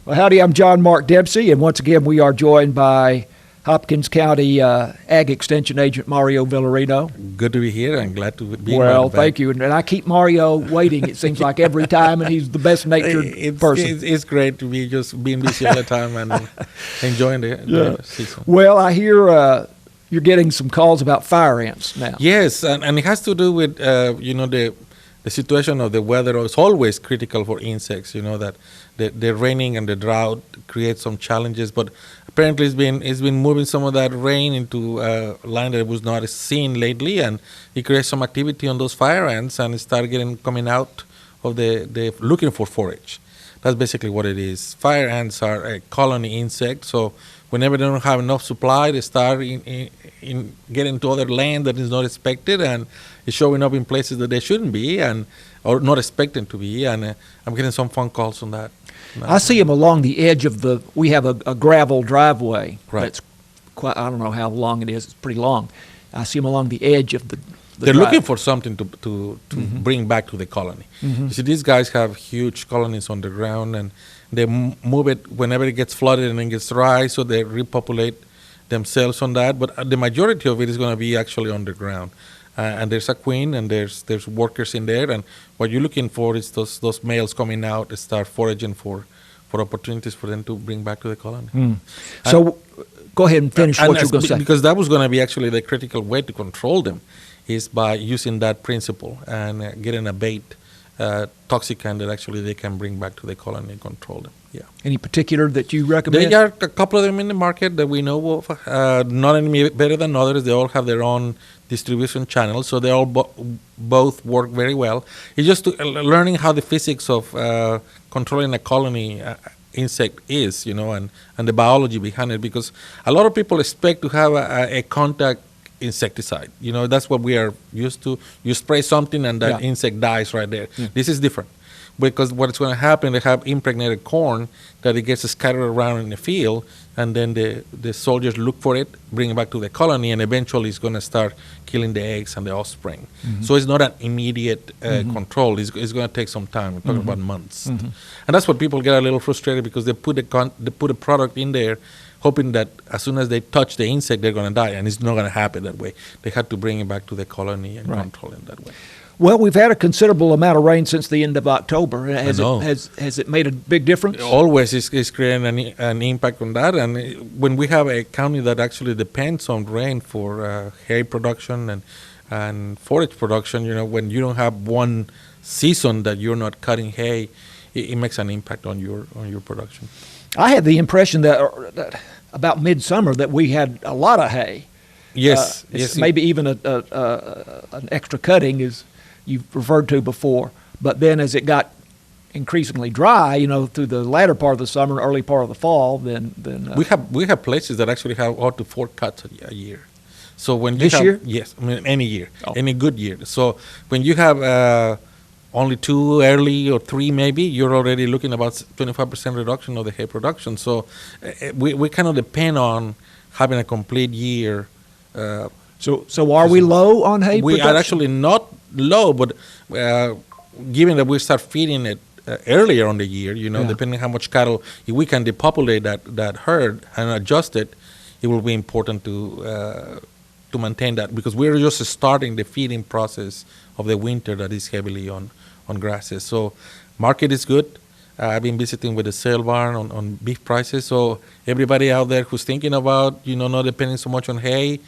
Well, howdy, I'm John Mark Dempsey, and once again we are joined by Hopkins County Ag Extension Agent Mario Villarino. Good to be here. I'm glad to be Well, thank you. And I keep Mario waiting, it seems like, every time, and he's the best-natured person. It's great to be just being busy all the time and enjoying the season. Well, I hear you're getting some calls about fire ants now. Yes, and it has to do with, the situation of the weather is always critical for insects, that the raining and the drought create some challenges, but apparently it's been moving some of that rain into a line that was not seen lately, and it creates some activity on those fire ants, and it start coming out of the looking for forage. That's basically what it is. Fire ants are a colony insect, so whenever they don't have enough supply, they start in getting to other land that is not expected, and it's showing up in places that they shouldn't be, or not expecting to be, and I'm getting some phone calls on that. I see them along the edge of we have a gravel driveway. Right. That's quite, I don't know how long it is, it's pretty long. I see them along the edge of the They're looking for something to bring back to the colony. Mm-hmm. You see, these guys have huge colonies on the ground, and they move it whenever it gets flooded and then gets dry, so they repopulate themselves on that. But the majority of it is going to be actually underground. And there's a queen, and there's workers in there, and what you're looking for is those males coming out to start foraging for opportunities for them to bring back to the colony. So go ahead and finish what you're going to say. Because that was going to be actually the critical way to control them, is by using that principle and getting a bait toxicant that actually they can bring back to the colony and control them. Yeah. Any particular that you recommend? There are a couple of them in the market that we know of. Not any better than others. They all have their own distribution channels, so they all both work very well. It's just learning how the physics of controlling a colony insect is, and the biology behind it, because a lot of people expect to have a contact insecticide. That's what we are used to. You spray something and that insect dies right there. Yeah. This is different, because what's going to happen, they have impregnated corn that it gets scattered around in the field, and then the soldiers look for it, bring it back to the colony, and eventually it's going to start killing the eggs and the offspring. Mm-hmm. So it's not an immediate control. It's going to take some time. We're talking about months. Mm-hmm. And that's what people get a little frustrated, because they put a product in there hoping that as soon as they touch the insect, they're going to die, and it's not going to happen that way. They had to bring it back to the colony and control it that way. Well, we've had a considerable amount of rain since the end of October. Has it made a big difference? Always is creating an impact on that. And when we have a county that actually depends on rain for hay production and forage production, when you don't have one season that you're not cutting hay, it makes an impact on your production. I had the impression that about midsummer that we had a lot of hay. Yes. Maybe even an extra cutting, as you've referred to before. But then as it got increasingly dry, through the latter part of the summer, early part of the fall, then we have places that actually have up to 4 cuts a year. So when this year? Yes, any year, any good year. So when you have only 2 early or 3 maybe, you're already looking about 25% reduction of the hay production. So we kind of depend on having a complete year. So are we low on hay production? We are actually not low, but given that we start feeding it earlier on the year, depending how much cattle, if we can depopulate that herd and adjust it, it will be important to maintain that, because we're just starting the feeding process of the winter that is heavily on grasses. So market is good. I've been visiting with the sale barn on beef prices. So everybody out there who's thinking about, not depending so much on hay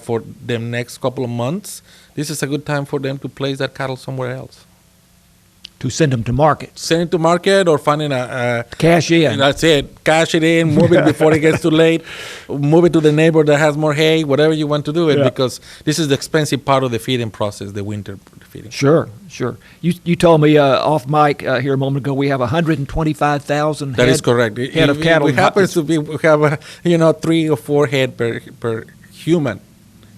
for the next couple of months, this is a good time for them to place that cattle somewhere else. To send them to markets. Send it to market or finding a Cash in. That's it. Cash it in, move it before it gets too late, move it to the neighbor that has more hay, whatever you want to do it, Yeah. because this is the expensive part of the feeding process, the winter feeding. Sure. You told me off mic here a moment ago we have 125,000 That is correct. head of cattle. It happens to be, we have, 3 or 4 head per human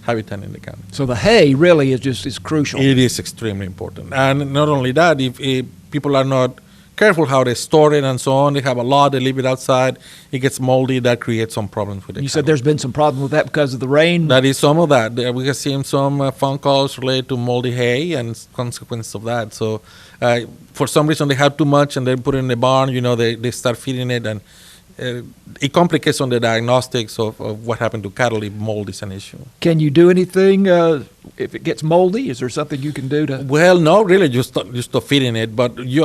habitat in the county. So the hay really is crucial. It is extremely important. And not only that, if people are not careful how they store it and so on, they have a lot, they leave it outside, it gets moldy, that creates some problems with the You cattle. said there's been some problem with that because of the rain. That is some of that. We have seen some phone calls related to moldy hay and consequences of that. So for some reason they have too much and they put it in the barn, they start feeding it, and it complicates on the diagnostics of what happened to cattle if mold is an issue. Can you do anything if it gets moldy? Is there something you can do to? Well, no, really, you stop feeding it, but you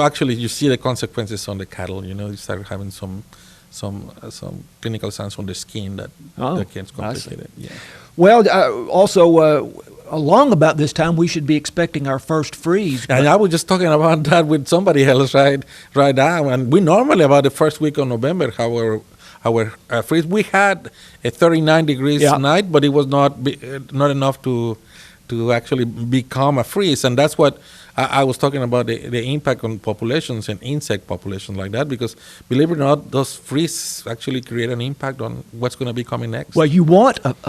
see the consequences on the cattle. You start having some clinical signs on the skin that gets complicated. Yeah. Well, also along about this time, we should be expecting our first freeze. And I was just talking about that with somebody else right now. And we normally about the first week of November have our freeze. We had a 39 degrees night, but it was not enough to actually become a freeze. And that's what I was talking about, the impact on populations and insect populations like that, because believe it or not, those freezes actually create an impact on what's going to be coming next. Well, you want a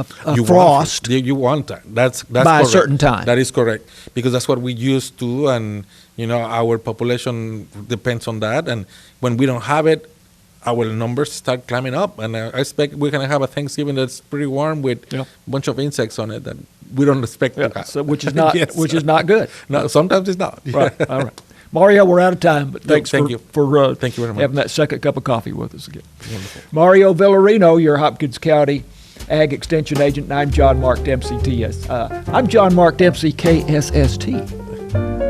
frost. You want that. That's by correct. a certain time. That is correct, because that's what we used to, and our population depends on that. And when we don't have it, our numbers start climbing up. And I expect we're going to have a Thanksgiving that's pretty warm with a bunch of insects on it that we don't expect to have. So, which is not Yes. which is not good. No, sometimes it's not. Right. All right. Mario, we're out of time, but thanks thank for, you. for Thank you very much. having that second cup of coffee with us again. Wonderful. Mario Villarino, your Hopkins County Ag Extension Agent, and I'm John Mark Dempsey, TS. I'm John Mark Dempsey, KSST.